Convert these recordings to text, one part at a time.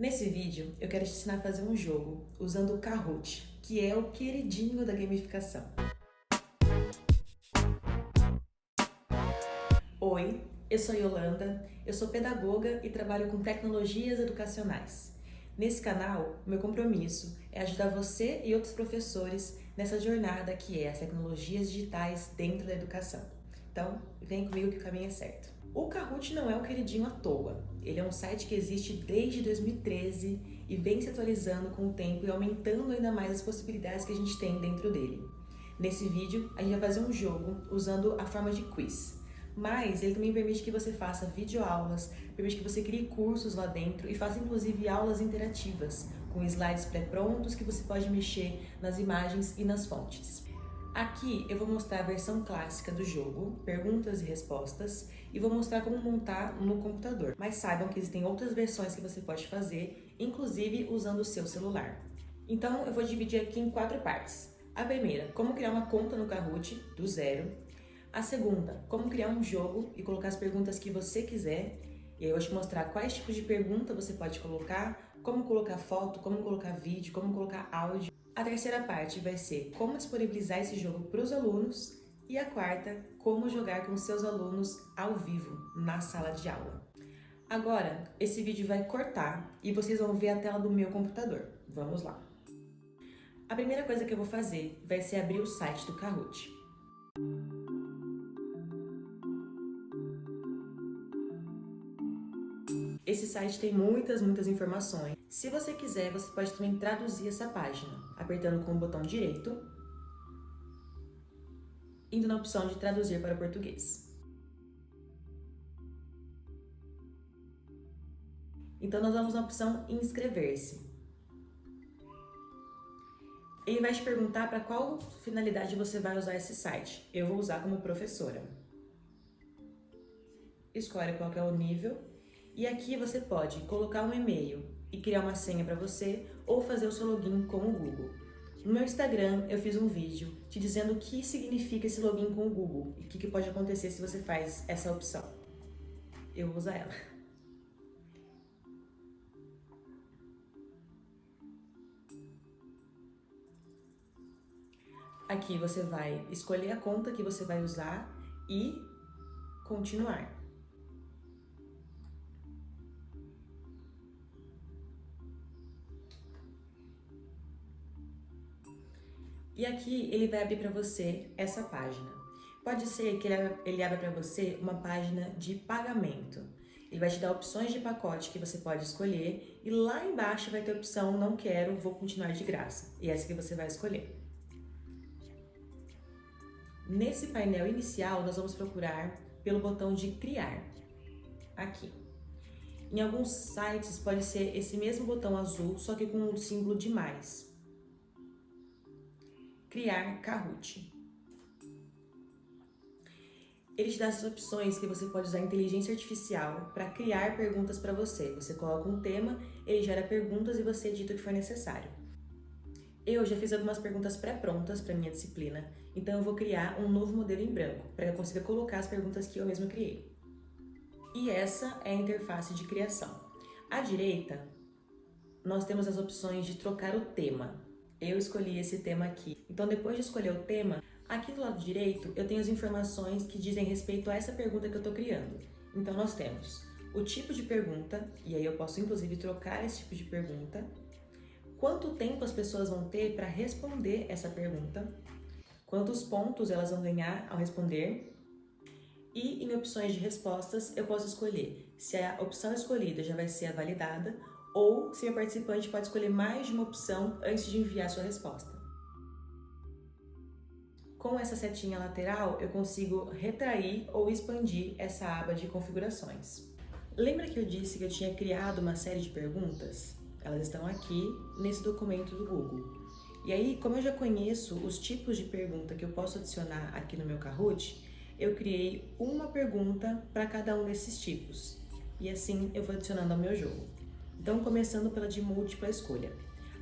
Nesse vídeo, eu quero te ensinar a fazer um jogo usando o Kahoot, que é o queridinho da gamificação. Oi, eu sou Yolanda, eu sou pedagoga e trabalho com tecnologias educacionais. Nesse canal, meu compromisso é ajudar você e outros professores nessa jornada que é as tecnologias digitais dentro da educação. Então, vem comigo que o caminho é certo. O Kahoot não é um queridinho à toa. Ele é um site que existe desde 2013 e vem se atualizando com o tempo e aumentando ainda mais as possibilidades que a gente tem dentro dele. Nesse vídeo, a gente vai fazer um jogo usando a forma de quiz. Mas ele também permite que você faça videoaulas, permite que você crie cursos lá dentro e faça inclusive aulas interativas, com slides pré-prontos que você pode mexer nas imagens e nas fontes. Aqui eu vou mostrar a versão clássica do jogo, perguntas e respostas, e vou mostrar como montar no computador. Mas saibam que existem outras versões que você pode fazer, inclusive usando o seu celular. Então eu vou dividir aqui em 4 partes. A primeira, como criar uma conta no Kahoot do zero. A segunda, como criar um jogo e colocar as perguntas que você quiser. E aí eu vou te mostrar quais tipos de pergunta você pode colocar, como colocar foto, como colocar vídeo, como colocar áudio. A terceira parte vai ser como disponibilizar esse jogo para os alunos. E a quarta, como jogar com seus alunos ao vivo, na sala de aula. Agora, esse vídeo vai cortar e vocês vão ver a tela do meu computador. Vamos lá. A primeira coisa que eu vou fazer vai ser abrir o site do Kahoot. Esse site tem muitas informações. Se você quiser, você pode também traduzir essa página, apertando com o botão direito, indo na opção de traduzir para o português. Então nós vamos na opção inscrever-se. Ele vai te perguntar para qual finalidade você vai usar esse site. Eu vou usar como professora. Escolhe qual que é o nível. E aqui você pode colocar um e-mail e criar uma senha para você ou fazer o seu login com o Google. No meu Instagram eu fiz um vídeo te dizendo o que significa esse login com o Google e o que pode acontecer se você faz essa opção. Eu vou usar ela. Aqui você vai escolher a conta que você vai usar e continuar. E aqui ele vai abrir para você essa página. Pode ser que ele abra para você uma página de pagamento. Ele vai te dar opções de pacote que você pode escolher e lá embaixo vai ter a opção não quero, vou continuar de graça. E essa que você vai escolher. Nesse painel inicial, nós vamos procurar pelo botão de criar. Aqui. Em alguns sites pode ser esse mesmo botão azul, só que com o símbolo de mais. Criar Kahoot. Ele te dá as opções que você pode usar inteligência artificial para criar perguntas para você. Você coloca um tema, ele gera perguntas e você edita o que for necessário. Eu já fiz algumas perguntas pré-prontas para minha disciplina, então eu vou criar um novo modelo em branco, para que eu consiga colocar as perguntas que eu mesma criei. E essa é a interface de criação. À direita, nós temos as opções de trocar o tema. Eu escolhi esse tema aqui. Então, depois de escolher o tema, aqui do lado direito, eu tenho as informações que dizem respeito a essa pergunta que eu estou criando. Então, nós temos o tipo de pergunta, e aí eu posso, inclusive, trocar esse tipo de pergunta. Quanto tempo as pessoas vão ter para responder essa pergunta? Quantos pontos elas vão ganhar ao responder? E em opções de respostas, eu posso escolher se a opção escolhida já vai ser validada ou se o participante pode escolher mais de uma opção antes de enviar sua resposta. Com essa setinha lateral, eu consigo retrair ou expandir essa aba de configurações. Lembra que eu disse que eu tinha criado uma série de perguntas? Elas estão aqui nesse documento do Google. E aí, como eu já conheço os tipos de pergunta que eu posso adicionar aqui no meu Kahoot, eu criei uma pergunta para cada um desses tipos. E assim eu vou adicionando ao meu jogo. Então, começando pela de múltipla escolha.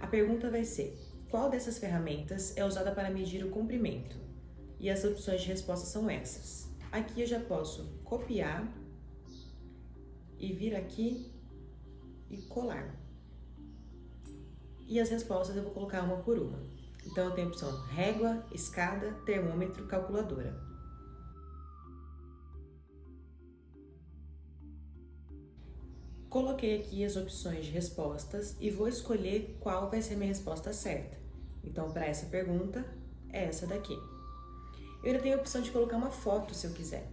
A pergunta vai ser: qual dessas ferramentas é usada para medir o comprimento? E as opções de resposta são essas. Aqui eu já posso copiar e vir aqui e colar. e as respostas eu vou colocar uma por uma. Então eu tenho a opção régua, escada, termômetro, calculadora. Coloquei aqui as opções de respostas e vou escolher qual vai ser a minha resposta certa. Então, para essa pergunta, é essa daqui. Eu ainda tenho a opção de colocar uma foto, se eu quiser.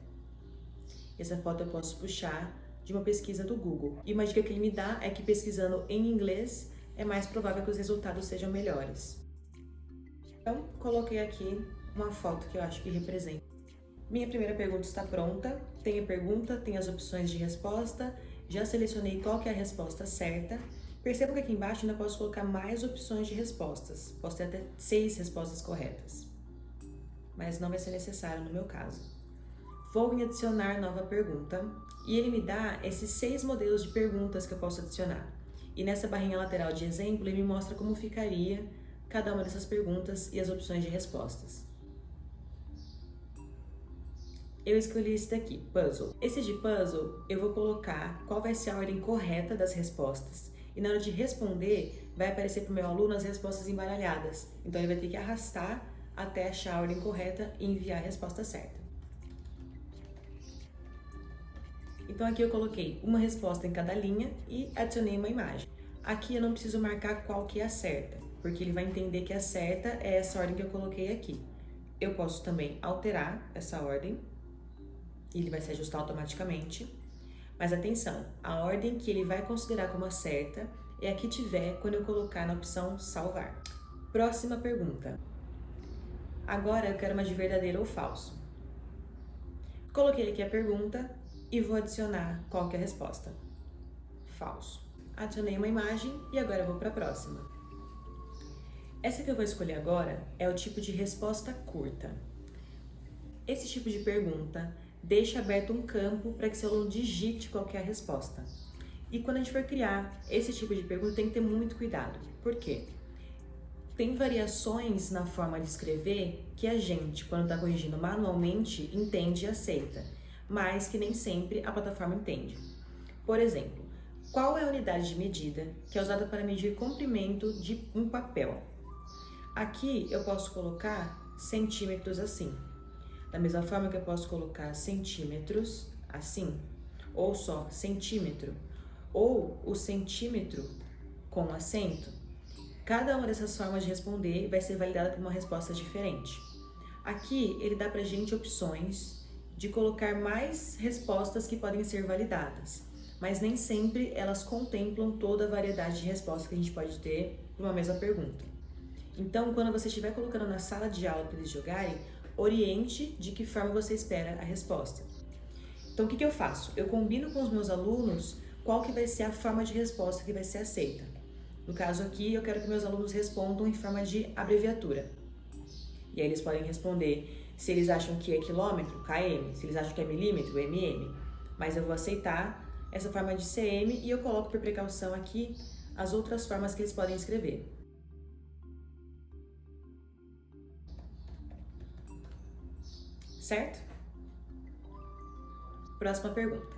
Essa foto eu posso puxar de uma pesquisa do Google. E uma dica que ele me dá é que pesquisando em inglês é mais provável que os resultados sejam melhores. Então, coloquei aqui uma foto que eu acho que representa. Minha primeira pergunta está pronta. Tem a pergunta, tem as opções de resposta. Já selecionei qual que é a resposta certa. Percebam que aqui embaixo ainda posso colocar mais opções de respostas. Posso ter até 6 respostas corretas. Mas não vai ser necessário no meu caso. Vou em adicionar nova pergunta e ele me dá esses 6 modelos de perguntas que eu posso adicionar. E nessa barrinha lateral de exemplo, ele me mostra como ficaria cada uma dessas perguntas e as opções de respostas. Eu escolhi esse daqui, puzzle. Esse de puzzle, eu vou colocar qual vai ser a ordem correta das respostas. E na hora de responder, vai aparecer para o meu aluno as respostas embaralhadas. Então ele vai ter que arrastar até achar a ordem correta e enviar a resposta certa. Então aqui eu coloquei uma resposta em cada linha e adicionei uma imagem. Aqui eu não preciso marcar qual que é a certa, porque ele vai entender que a certa é essa ordem que eu coloquei aqui. Eu posso também alterar essa ordem, e ele vai se ajustar automaticamente. Mas atenção, a ordem que ele vai considerar como a certa é a que tiver quando eu colocar na opção salvar. Próxima pergunta. Agora eu quero uma de verdadeiro ou falso. Coloquei aqui a pergunta e vou adicionar qual que é a resposta. Falso. Adicionei uma imagem e agora eu vou para a próxima. Essa que eu vou escolher agora é o tipo de resposta curta. Esse tipo de pergunta deixa aberto um campo para que seu aluno digite qual que é a resposta. E quando a gente for criar esse tipo de pergunta, tem que ter muito cuidado. Por quê? Tem variações na forma de escrever que a gente, quando está corrigindo manualmente, entende e aceita, mas que nem sempre a plataforma entende. Por exemplo, qual é a unidade de medida que é usada para medir comprimento de um papel? Aqui eu posso colocar centímetros assim. Da mesma forma que eu posso colocar centímetros assim, ou só centímetro, ou o centímetro com acento. Cada uma dessas formas de responder vai ser validada por uma resposta diferente. Aqui ele dá pra gente opções de colocar mais respostas que podem ser validadas, mas nem sempre elas contemplam toda a variedade de respostas que a gente pode ter para uma mesma pergunta. Então, quando você estiver colocando na sala de aula para eles jogarem, oriente de que forma você espera a resposta. Então, o que eu faço? Eu combino com os meus alunos qual que vai ser a forma de resposta que vai ser aceita. No caso aqui, eu quero que meus alunos respondam em forma de abreviatura. E aí eles podem responder se eles acham que é quilômetro, km, se eles acham que é milímetro, mm. Mas eu vou aceitar essa forma de cm e eu coloco por precaução aqui as outras formas que eles podem escrever. Certo? Próxima pergunta.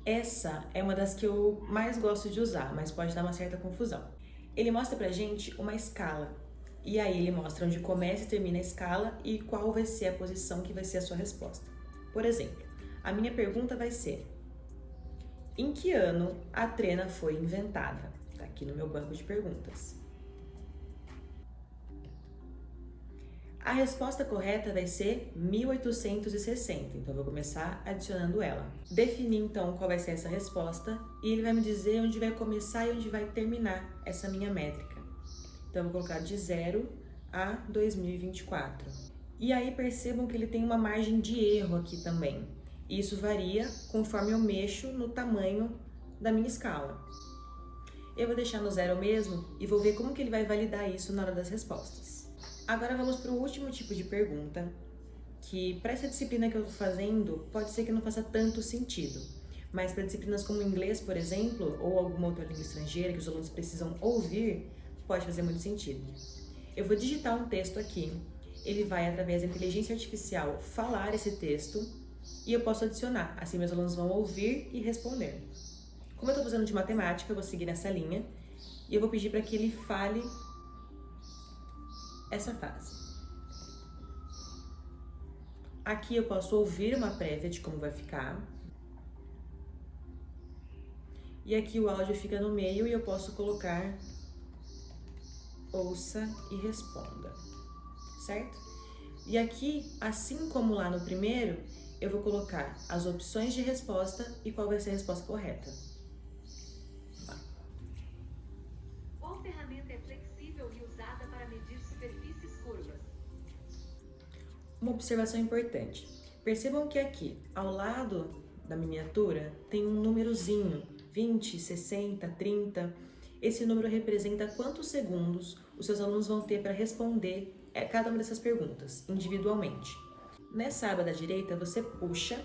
Essa é uma das que eu mais gosto de usar, mas pode dar uma certa confusão. Ele mostra pra gente uma escala, e aí ele mostra onde começa e termina a escala e qual vai ser a posição que vai ser a sua resposta. Por exemplo, a minha pergunta vai ser: em que ano a trena foi inventada? Tá aqui no meu banco de perguntas. A resposta correta vai ser 1860, então eu vou começar adicionando ela. Definir então qual vai ser essa resposta e ele vai me dizer onde vai começar e onde vai terminar essa minha métrica. Então eu vou colocar de 0 a 2024. E aí percebam que ele tem uma margem de erro aqui também. Isso varia conforme eu mexo no tamanho da minha escala. Eu vou deixar no 0 mesmo e vou ver como que ele vai validar isso na hora das respostas. Agora vamos para o último tipo de pergunta, que para essa disciplina que eu estou fazendo, pode ser que não faça tanto sentido, mas para disciplinas como inglês, por exemplo, ou alguma outra língua estrangeira que os alunos precisam ouvir, pode fazer muito sentido. Eu vou digitar um texto aqui, ele vai, através da inteligência artificial, falar esse texto e eu posso adicionar, assim meus alunos vão ouvir e responder. Como eu estou fazendo de matemática, eu vou seguir nessa linha e eu vou pedir para que ele fale essa frase. Aqui eu posso ouvir uma prévia de como vai ficar. E aqui o áudio fica no meio e eu posso colocar ouça e responda, certo? E aqui, assim como lá no primeiro, eu vou colocar as opções de resposta e qual vai ser a resposta correta. Qual ferramenta é flexível e usada para medir superfícies curvas? Uma observação importante. Percebam que aqui, ao lado da miniatura, tem um númerozinho, 20, 60, 30. Esse número representa quantos segundos os seus alunos vão ter para responder cada uma dessas perguntas, individualmente. Nessa aba da direita, você puxa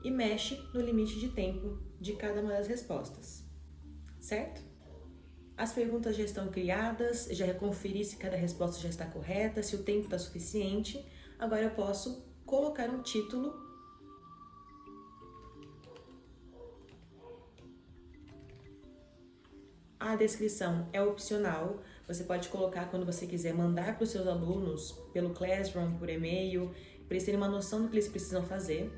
e mexe no limite de tempo de cada uma das respostas, certo? As perguntas já estão criadas, já conferi se cada resposta já está correta, se o tempo está suficiente. Agora eu posso colocar um título . A descrição é opcional, você pode colocar quando você quiser mandar para os seus alunos, pelo Classroom, por e-mail, para eles terem uma noção do que eles precisam fazer.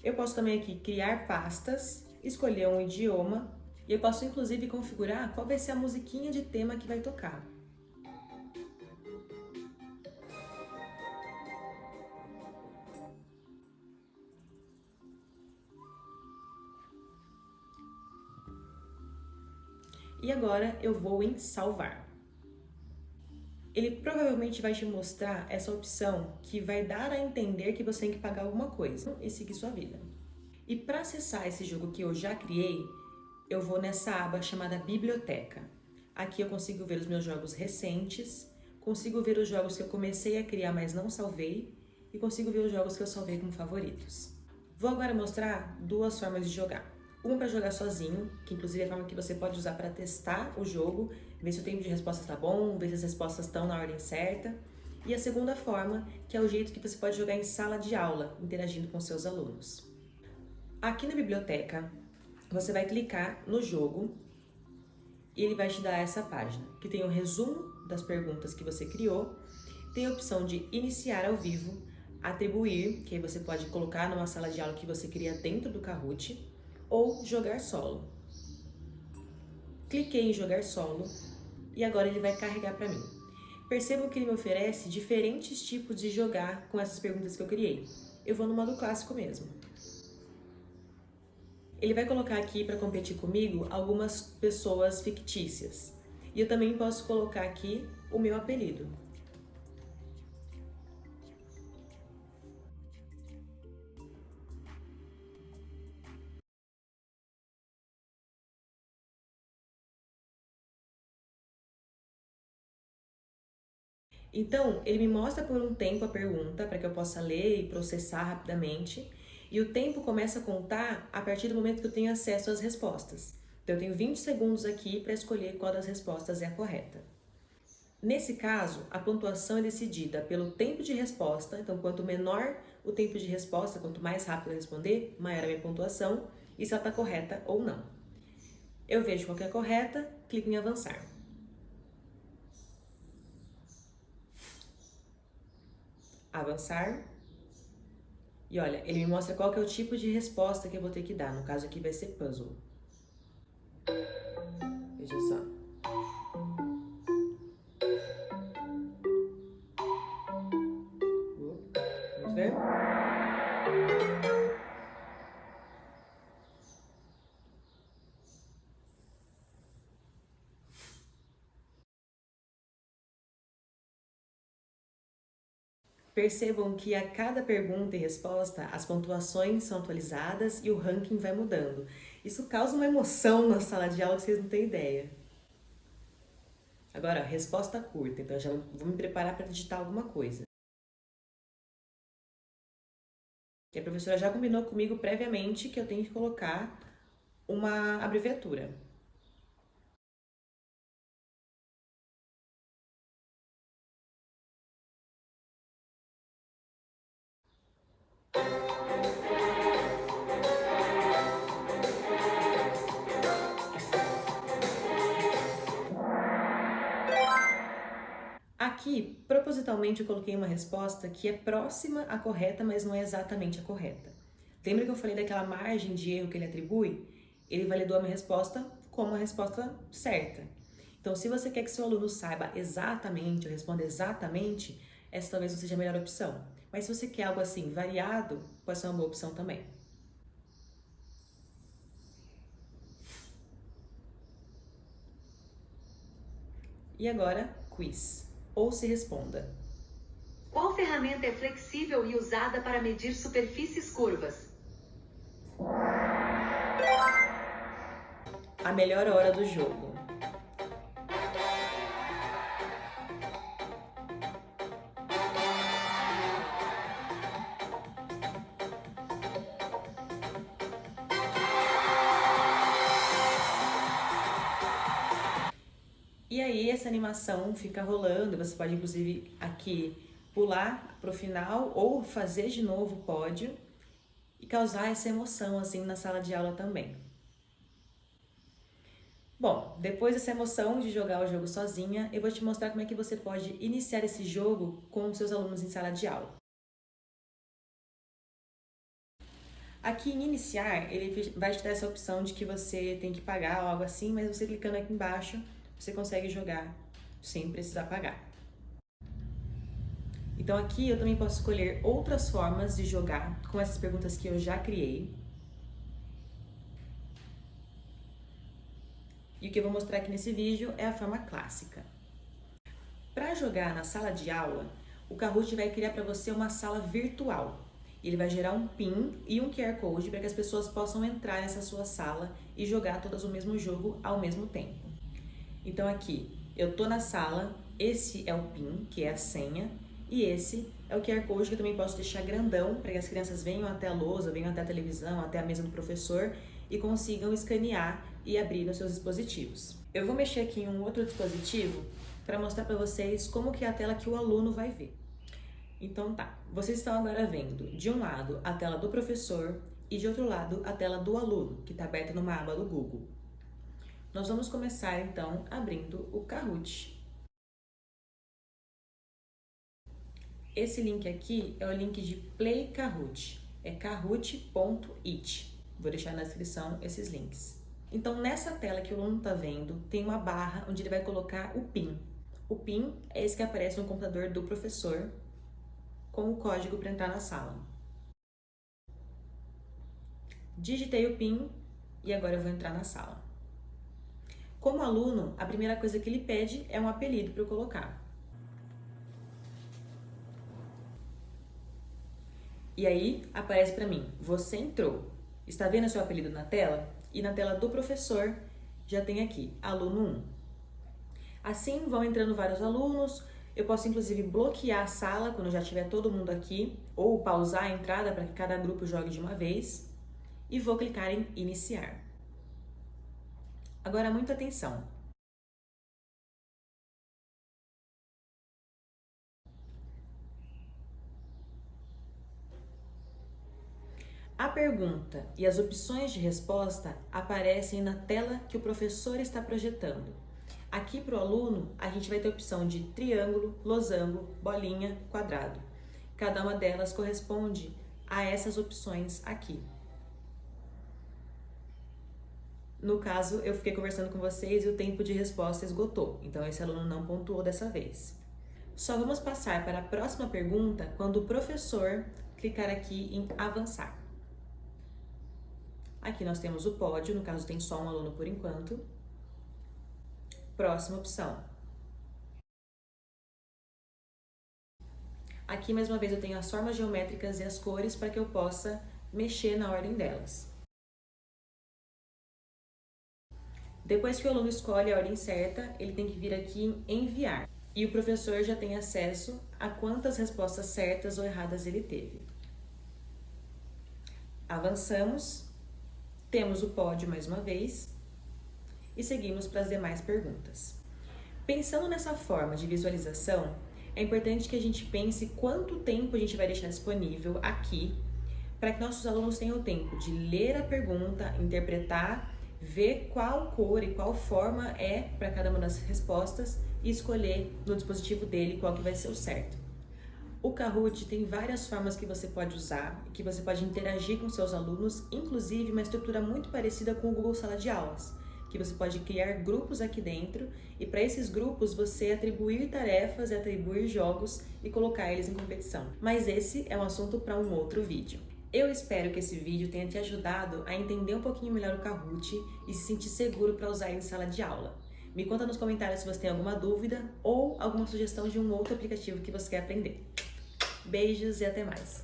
Eu posso também aqui criar pastas, escolher um idioma, e eu posso inclusive configurar qual vai ser a musiquinha de tema que vai tocar. E agora eu vou em salvar. Ele provavelmente vai te mostrar essa opção que vai dar a entender que você tem que pagar alguma coisa e seguir sua vida. E para acessar esse jogo que eu já criei, eu vou nessa aba chamada Biblioteca. Aqui eu consigo ver os meus jogos recentes, consigo ver os jogos que eu comecei a criar, mas não salvei, e consigo ver os jogos que eu salvei como favoritos. Vou agora mostrar duas formas de jogar. Uma para jogar sozinho, que inclusive é a forma que você pode usar para testar o jogo, ver se o tempo de resposta está bom, ver se as respostas estão na ordem certa. E a segunda forma, que é o jeito que você pode jogar em sala de aula, interagindo com seus alunos. Aqui na biblioteca, você vai clicar no jogo e ele vai te dar essa página, que tem o resumo das perguntas que você criou, tem a opção de iniciar ao vivo, atribuir, que aí você pode colocar numa sala de aula que você cria dentro do Kahoot, ou jogar solo. Cliquei em jogar solo e agora ele vai carregar para mim. Percebam que ele me oferece diferentes tipos de jogar com essas perguntas que eu criei. Eu vou no modo clássico mesmo. Ele vai colocar aqui para competir comigo algumas pessoas fictícias. E eu também posso colocar aqui o meu apelido. Então, ele me mostra por um tempo a pergunta para que eu possa ler e processar rapidamente, e o tempo começa a contar a partir do momento que eu tenho acesso às respostas. Então, eu tenho 20 segundos aqui para escolher qual das respostas é a correta. Nesse caso, a pontuação é decidida pelo tempo de resposta, então quanto menor o tempo de resposta, quanto mais rápido eu responder, maior a minha pontuação, e se ela está correta ou não. Eu vejo qual que é correta, clico em avançar. Avançar. E olha, ele me mostra qual que é o tipo de resposta que eu vou ter que dar. No caso aqui vai ser puzzle. Veja só. Vamos ver? Percebam que a cada pergunta e resposta, as pontuações são atualizadas e o ranking vai mudando. Isso causa uma emoção na sala de aula que vocês não têm ideia. Agora, resposta curta, então eu já vou me preparar para digitar alguma coisa. E a professora já combinou comigo previamente que eu tenho que colocar uma abreviatura. Aqui, propositalmente, eu coloquei uma resposta que é próxima à correta, mas não é exatamente a correta. Lembra que eu falei daquela margem de erro que ele atribui? Ele validou a minha resposta como a resposta certa. Então, se você quer que seu aluno saiba exatamente ou responda exatamente, essa talvez não seja a melhor opção. Mas se você quer algo assim variado, pode ser uma boa opção também. E agora, quiz. Ouça e responda. Qual ferramenta é flexível e usada para medir superfícies curvas? A melhor hora do jogo. E aí essa animação fica rolando, você pode inclusive aqui pular pro final ou fazer de novo o pódio e causar essa emoção assim na sala de aula também. Bom, depois dessa emoção de jogar o jogo sozinha, eu vou te mostrar como é que você pode iniciar esse jogo com os seus alunos em sala de aula. Aqui em iniciar, ele vai te dar essa opção de que você tem que pagar ou algo assim, mas você clicando aqui embaixo, você consegue jogar sem precisar pagar. Então aqui eu também posso escolher outras formas de jogar com essas perguntas que eu já criei. E o que eu vou mostrar aqui nesse vídeo é a forma clássica. Para jogar na sala de aula, o Kahoot vai criar para você uma sala virtual. Ele vai gerar um PIN e um QR Code para que as pessoas possam entrar nessa sua sala e jogar todas o mesmo jogo ao mesmo tempo. Então aqui, eu tô na sala, esse é o PIN, que é a senha, e esse é o QR Code que eu também posso deixar grandão para que as crianças venham até a lousa, venham até a televisão, até a mesa do professor e consigam escanear e abrir nos seus dispositivos. Eu vou mexer aqui em um outro dispositivo para mostrar para vocês como que é a tela que o aluno vai ver. Então tá, vocês estão agora vendo de um lado a tela do professor e de outro lado a tela do aluno, que está aberta numa aba do Google. Nós vamos começar então abrindo o Kahoot. Esse link aqui é o link de Play Kahoot, é kahoot.it. Vou deixar na descrição esses links. Então nessa tela que o aluno está vendo, tem uma barra onde ele vai colocar o PIN. O PIN é esse que aparece no computador do professor com o código para entrar na sala. Digitei o PIN e agora eu vou entrar na sala. Como aluno, a primeira coisa que ele pede é um apelido para eu colocar. E aí aparece para mim, você entrou. Está vendo o seu apelido na tela? E na tela do professor já tem aqui, aluno 1. Assim vão entrando vários alunos, eu posso inclusive bloquear a sala quando já tiver todo mundo aqui, ou pausar a entrada para que cada grupo jogue de uma vez, e vou clicar em iniciar. Agora muita atenção. A pergunta e as opções de resposta aparecem na tela que o professor está projetando. Aqui para o aluno, a gente vai ter a opção de triângulo, losango, bolinha, quadrado. Cada uma delas corresponde a essas opções aqui. No caso, eu fiquei conversando com vocês e o tempo de resposta esgotou, então esse aluno não pontuou dessa vez. Só vamos passar para a próxima pergunta quando o professor clicar aqui em avançar. Aqui nós temos o pódio, no caso tem só um aluno por enquanto. Próxima opção. Aqui mais uma vez eu tenho as formas geométricas e as cores para que eu possa mexer na ordem delas. Depois que o aluno escolhe a ordem certa, ele tem que vir aqui em enviar. E o professor já tem acesso a quantas respostas certas ou erradas ele teve. Avançamos. Temos o pódio mais uma vez e seguimos para as demais perguntas. Pensando nessa forma de visualização, é importante que a gente pense quanto tempo a gente vai deixar disponível aqui para que nossos alunos tenham o tempo de ler a pergunta, interpretar ver qual cor e qual forma é para cada uma das respostas e escolher no dispositivo dele qual que vai ser o certo. O Kahoot tem várias formas que você pode usar, que você pode interagir com seus alunos, inclusive uma estrutura muito parecida com o Google Sala de Aulas, que você pode criar grupos aqui dentro e para esses grupos você atribuir tarefas e atribuir jogos e colocar eles em competição. Mas esse é um assunto para um outro vídeo. Eu espero que esse vídeo tenha te ajudado a entender um pouquinho melhor o Kahoot e se sentir seguro para usar ele em sala de aula. Me conta nos comentários se você tem alguma dúvida ou alguma sugestão de um outro aplicativo que você quer aprender. Beijos e até mais!